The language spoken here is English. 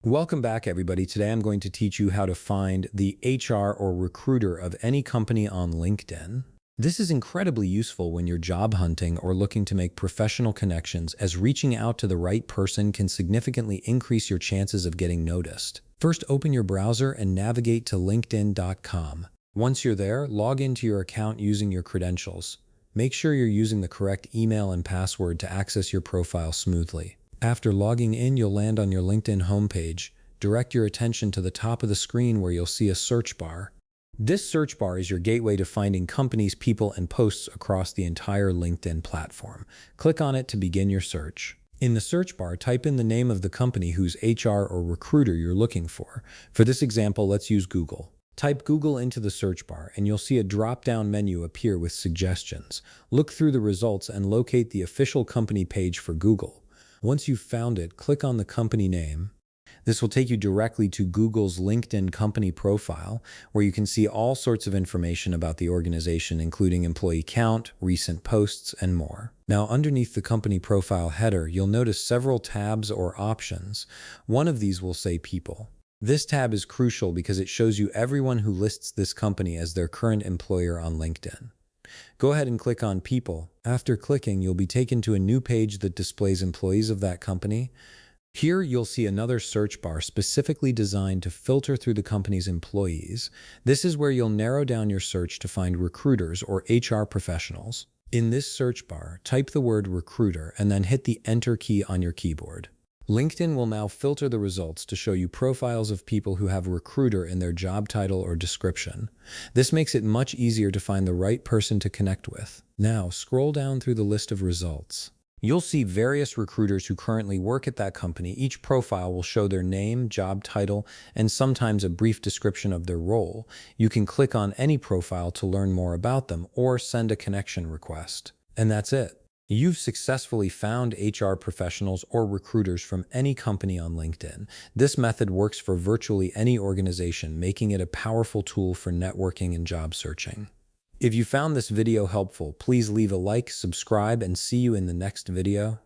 Welcome back, everybody. Today I'm going to teach you how to find the HR or recruiter of any company on LinkedIn. This is incredibly useful when you're job hunting or looking to make professional connections, as reaching out to the right person can significantly increase your chances of getting noticed. First, open your browser and navigate to linkedin.com. Once you're there, log into your account using your credentials. Make sure you're using the correct email and password to access your profile smoothly. After logging in, you'll land on your LinkedIn homepage. Direct your attention to the top of the screen where you'll see a search bar. This search bar is your gateway to finding companies, people, and posts across the entire LinkedIn platform. Click on it to begin your search. In the search bar, type in the name of the company whose HR or recruiter you're looking for. For this example, let's use Google. Type Google into the search bar, and you'll see a drop-down menu appear with suggestions. Look through the results and locate the official company page for Google. Once you've found it, click on the company name. This will take you directly to Google's LinkedIn company profile, where you can see all sorts of information about the organization, including employee count, recent posts, and more. Now, underneath the company profile header, you'll notice several tabs or options. One of these will say People. This tab is crucial because it shows you everyone who lists this company as their current employer on LinkedIn. Go ahead and click on People. After clicking, you'll be taken to a new page that displays employees of that company. Here, you'll see another search bar specifically designed to filter through the company's employees. This is where you'll narrow down your search to find recruiters or HR professionals. In this search bar, type the word recruiter and then hit the Enter key on your keyboard. LinkedIn will now filter the results to show you profiles of people who have recruiter in their job title or description. This makes it much easier to find the right person to connect with. Now, scroll down through the list of results. You'll see various recruiters who currently work at that company. Each profile will show their name, job title, and sometimes a brief description of their role. You can click on any profile to learn more about them or send a connection request. And that's it. You've successfully found HR professionals or recruiters from any company on LinkedIn. This method works for virtually any organization, making it a powerful tool for networking and job searching. If you found this video helpful, please leave a like, subscribe, and see you in the next video.